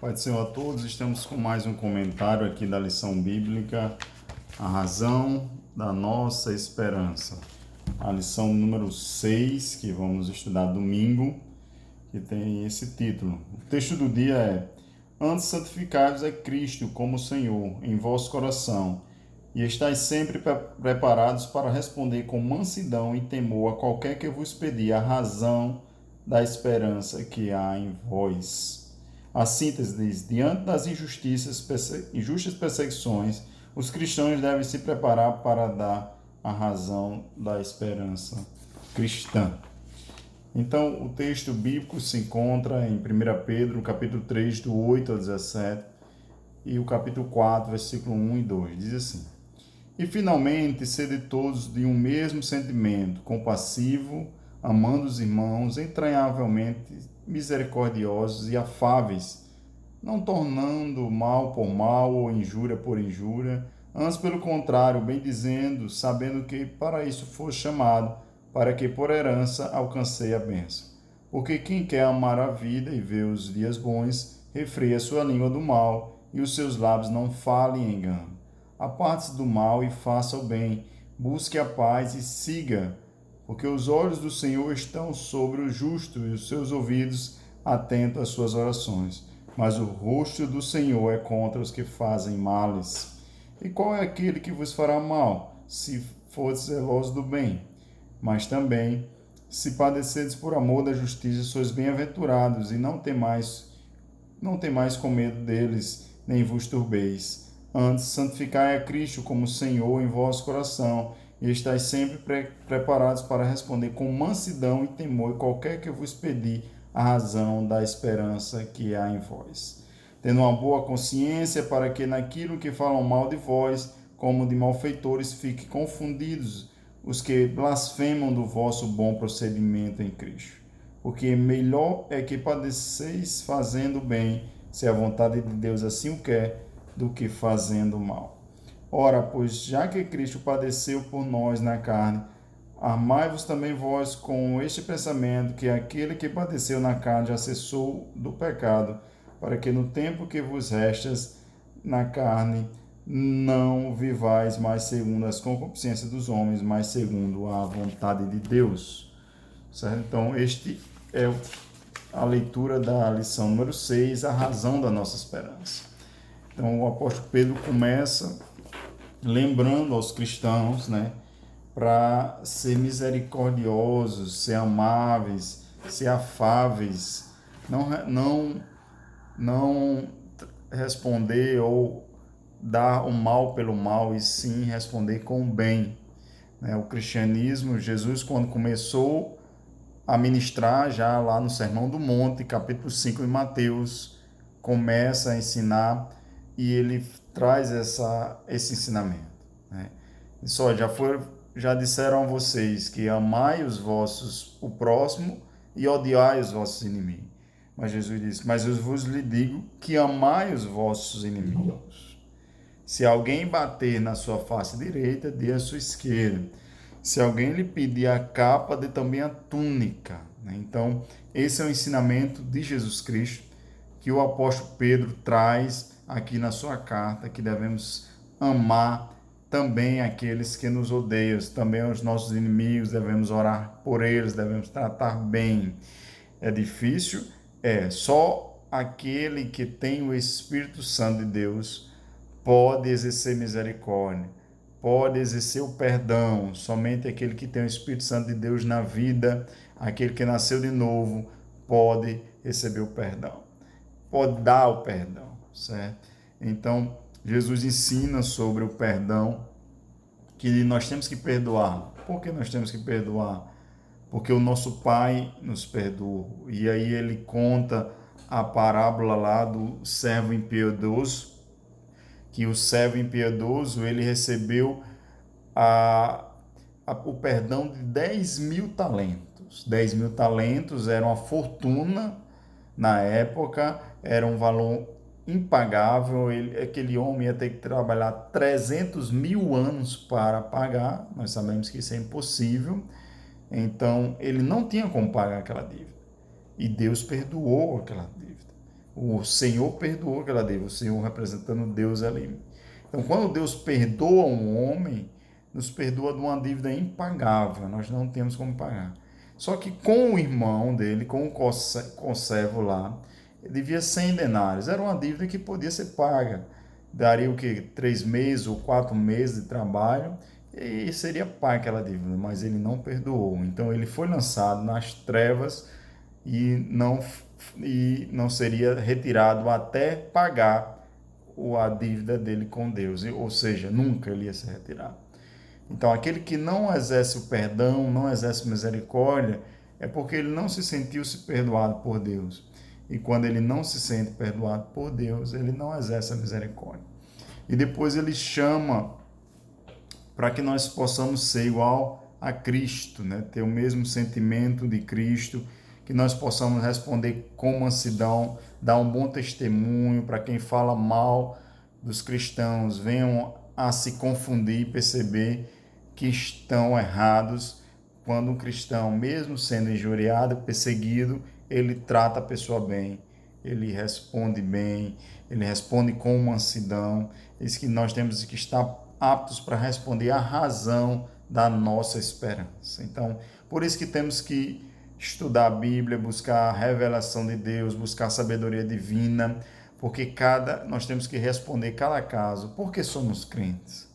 Pai do Senhor a todos, estamos com mais um comentário aqui da lição bíblica, a razão da nossa esperança. A lição número 6, que vamos estudar domingo, que tem esse título. O texto do dia é: Antes santificai-vos a Cristo como Senhor em vosso coração, e estáis sempre preparados para responder com mansidão e temor a qualquer que vos pedir a razão da esperança que há em vós. A síntese diz: diante das injustas perseguições, os cristãos devem se preparar para dar a razão da esperança cristã. Então, o texto bíblico se encontra em 1 Pedro, capítulo 3, do 8 ao 17, e o capítulo 4, versículo 1 e 2. Diz assim: E finalmente, sede todos de um mesmo sentimento, compassivo, amando os irmãos, entranhavelmente misericordiosos e afáveis, não tornando mal por mal ou injúria por injúria, antes pelo contrário, bendizendo, sabendo que para isso foi chamado, para que por herança alcancei a bênção. Porque quem quer amar a vida e ver os dias bons, refreia a sua língua do mal, e os seus lábios não falem engano. Aparte-se do mal e faça o bem, busque a paz e siga, porque os olhos do Senhor estão sobre o justo e os seus ouvidos atentos às suas orações. Mas o rosto do Senhor é contra os que fazem males. E qual é aquele que vos fará mal, se fordes zelosos do bem? Mas também, se padecerdes por amor da justiça, sois bem-aventurados, e não temais com medo deles, nem vos turbeis. Antes, santificai a Cristo como Senhor em vosso coração, e estáis sempre preparados para responder com mansidão e temor qualquer que vos pedir a razão da esperança que há em vós. Tendo uma boa consciência, para que naquilo que falam mal de vós, como de malfeitores, fiquem confundidos os que blasfemam do vosso bom procedimento em Cristo. Porque melhor é que padeceis fazendo bem, se a vontade de Deus assim o quer, do que fazendo mal. Ora, pois já que Cristo padeceu por nós na carne, amai-vos também vós com este pensamento, que aquele que padeceu na carne já cessou do pecado, para que no tempo que vos restas na carne, não vivais mais segundo as concupiscências dos homens, mas segundo a vontade de Deus. Certo? Então, este é a leitura da lição número 6, a razão da nossa esperança. Então, o apóstolo Pedro começa lembrando aos cristãos, né, para ser misericordiosos, ser amáveis, ser afáveis, não responder ou dar o mal pelo mal, e sim responder com o bem. O cristianismo, Jesus, quando começou a ministrar, já lá no Sermão do Monte, capítulo 5 de Mateus, começa a ensinar, e ele traz esse ensinamento. Só já disseram a vocês que amai o próximo e odiai os vossos inimigos. Mas Jesus disse: mas eu vos lhe digo que amai os vossos inimigos. Se alguém bater na sua face direita, dê a sua esquerda. Se alguém lhe pedir a capa, dê também a túnica. Então, esse é o ensinamento de Jesus Cristo que o apóstolo Pedro traz aqui na sua carta, que devemos amar também aqueles que nos odeiam, também os nossos inimigos, devemos orar por eles, devemos tratar bem. É difícil? Só aquele que tem o Espírito Santo de Deus pode exercer misericórdia, pode exercer o perdão. Somente aquele que tem o Espírito Santo de Deus na vida, aquele que nasceu de novo, pode receber o perdão, pode dar o perdão, certo? Então, Jesus ensina sobre o perdão, que nós temos que perdoar. Por que nós temos que perdoar? Porque o nosso Pai nos perdoou. E aí ele conta a parábola lá do servo impiedoso, que o servo impiedoso, ele recebeu o perdão de 10.000 talentos. 10.000 talentos era uma fortuna na época, era um valor impagável. Aquele homem ia ter que trabalhar 300.000 anos para pagar. Nós sabemos que isso é impossível. Então, ele não tinha como pagar aquela dívida. E Deus perdoou aquela dívida. O Senhor perdoou aquela dívida, o Senhor representando Deus ali. Então, quando Deus perdoa um homem, nos perdoa de uma dívida impagável, nós não temos como pagar. Só que com o irmão dele, com o conservo lá, ele devia 100 denários. Era uma dívida que podia ser paga. Daria o quê? 3 meses ou 4 meses de trabalho e seria paga aquela dívida, mas ele não perdoou. Então ele foi lançado nas trevas e não seria retirado até pagar a dívida dele com Deus, ou seja, nunca ele ia ser retirado. Então, aquele que não exerce o perdão, não exerce misericórdia, é porque ele não se sentiu se perdoado por Deus. E quando ele não se sente perdoado por Deus, ele não exerce a misericórdia. E depois ele chama para que nós possamos ser igual a Cristo, né? Ter o mesmo sentimento de Cristo, que nós possamos responder com mansidão, dar um bom testemunho para quem fala mal dos cristãos, venham a se confundir e perceber que estão errados quando um cristão, mesmo sendo injuriado, perseguido, ele trata a pessoa bem, ele responde bem, ele responde com mansidão. Isso que nós temos que estar aptos para responder a razão da nossa esperança. Então, por isso que temos que estudar a Bíblia, buscar a revelação de Deus, buscar a sabedoria divina, porque nós temos que responder cada caso, por que somos crentes?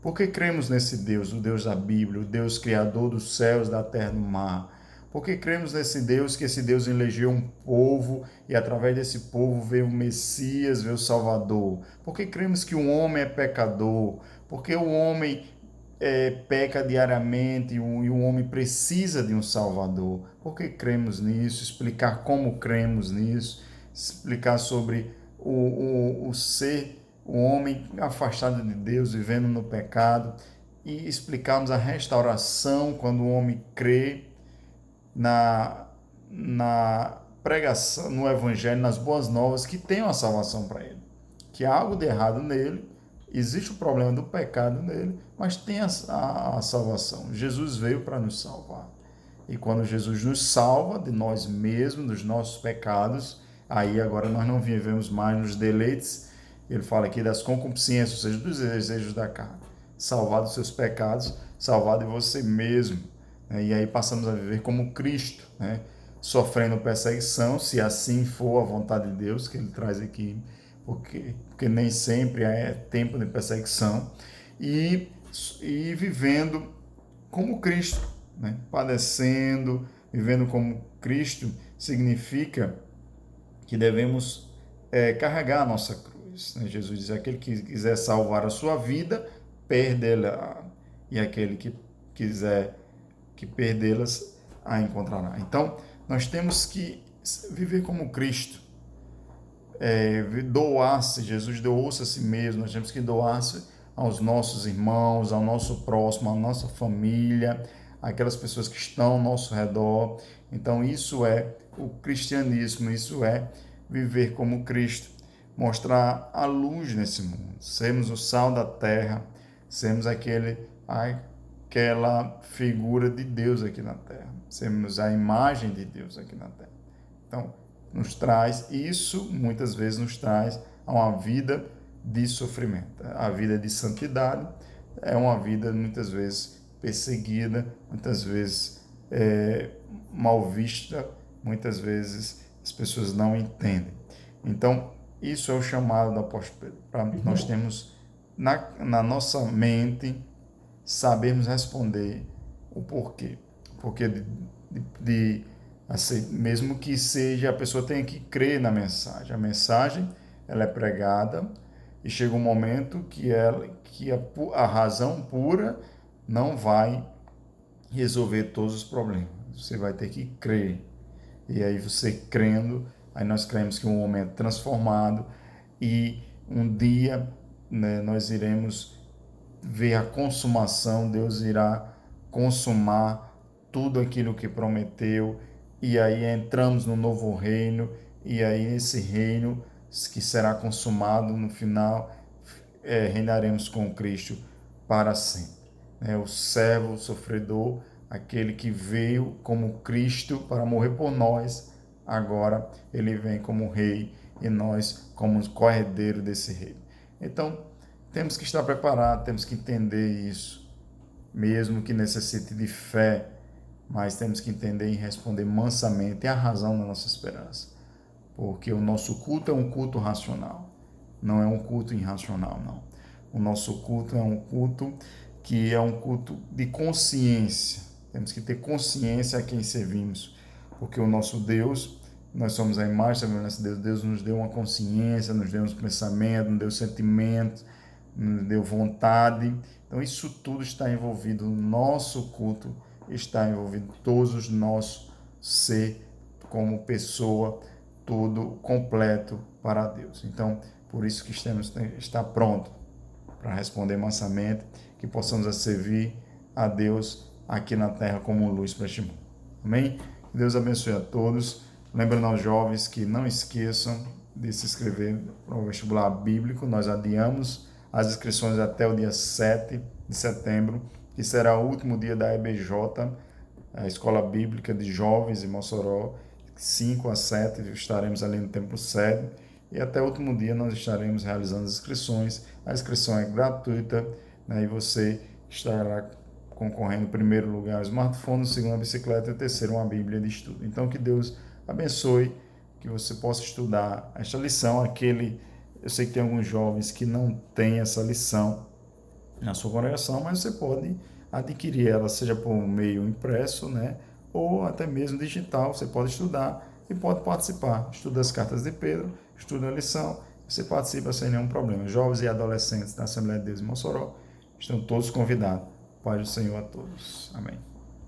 Porque cremos nesse Deus, o Deus da Bíblia, o Deus criador dos céus, da terra e do mar? Porque cremos nesse Deus, que esse Deus elegeu um povo e através desse povo veio o Messias, veio o Salvador? Porque cremos que o homem é pecador? Porque o homem peca diariamente e o homem precisa de um Salvador? Porque cremos nisso? Explicar como cremos nisso, explicar sobre o ser o homem afastado de Deus, vivendo no pecado, e explicarmos a restauração quando o homem crê na pregação, no evangelho, nas boas novas, que tem uma salvação para ele, que há algo de errado nele, existe o problema do pecado nele, mas tem a salvação. Jesus veio para nos salvar. E quando Jesus nos salva de nós mesmos, dos nossos pecados, aí agora nós não vivemos mais nos deleites. Ele fala aqui das concupiscências, ou seja, dos desejos da carne. Salvar dos seus pecados, salvar de você mesmo. E aí passamos a viver como Cristo, né? Sofrendo perseguição, se assim for a vontade de Deus, que ele traz aqui, porque nem sempre é tempo de perseguição, e vivendo como Cristo, né? Padecendo, vivendo como Cristo, significa que devemos carregar a nossa cruz. Jesus diz: aquele que quiser salvar a sua vida, perdê-la, e aquele que quiser perdê-las, a encontrará. Então, nós temos que viver como Cristo, doar-se. Jesus doou-se a si mesmo, nós temos que doar-se aos nossos irmãos, ao nosso próximo, à nossa família, aquelas pessoas que estão ao nosso redor. Então, isso é o cristianismo, isso é viver como Cristo, mostrar a luz nesse mundo, sermos o sal da terra, sermos aquela figura de Deus aqui na terra, sermos a imagem de Deus aqui na terra. Então, muitas vezes nos traz a uma vida de sofrimento. A vida de santidade é uma vida muitas vezes perseguida, muitas vezes mal vista, muitas vezes as pessoas não entendem. Então, isso é o chamado do apóstolo Pedro, para nós termos na nossa mente, sabermos responder o porquê. Porque assim, mesmo que seja, a pessoa tenha que crer na mensagem. A mensagem, ela é pregada e chega um momento que a razão pura não vai resolver todos os problemas. Você vai ter que crer. E aí você crendo, aí nós cremos que um homem é transformado e um dia, né, nós iremos ver a consumação, Deus irá consumar tudo aquilo que prometeu, e aí entramos no novo reino, e aí esse reino que será consumado no final, reinaremos com Cristo para sempre. O servo, o sofredor, aquele que veio como Cristo para morrer por nós, agora ele vem como rei e nós como corredeiros desse reino. Então, temos que estar preparados, temos que entender isso, mesmo que necessite de fé, mas temos que entender e responder mansamente, é a razão da nossa esperança. Porque o nosso culto é um culto racional, não é um culto irracional, não. O nosso culto é um culto que é um culto de consciência. Temos que ter consciência a quem servimos, porque o nosso Deus, nós somos a imagem e semelhança de Deus. Deus nos deu uma consciência, nos deu uns pensamentos, nos deu sentimentos, nos deu vontade. Então isso tudo está envolvido no nosso culto, está envolvido todos os nossos ser como pessoa, tudo completo para Deus. Então, por isso que temos que estar pronto para responder mansamente, que possamos servir a Deus aqui na terra como luz para este mundo. Amém? Que Deus abençoe a todos. Lembrando aos jovens que não esqueçam de se inscrever para o vestibular bíblico. Nós adiamos as inscrições até o dia 7 de setembro, que será o último dia da EBJ, a Escola Bíblica de Jovens em Mossoró. 5 a 7 estaremos ali no Templo Sede, e até o último dia nós estaremos realizando as inscrições. A inscrição é gratuita, né, e você estará concorrendo em primeiro lugar ao smartphone, no segundo a bicicleta e no terceiro uma Bíblia de estudo. Então que Deus abençoe, que você possa estudar esta lição. Eu sei que tem alguns jovens que não têm essa lição na sua congregação, mas você pode adquirir ela, seja por meio impresso, né, ou até mesmo digital. Você pode estudar e pode participar. Estuda as cartas de Pedro, estuda a lição, você participa sem nenhum problema. Jovens e adolescentes da Assembleia de Deus em Mossoró estão todos convidados. Paz do Senhor a todos. Amém.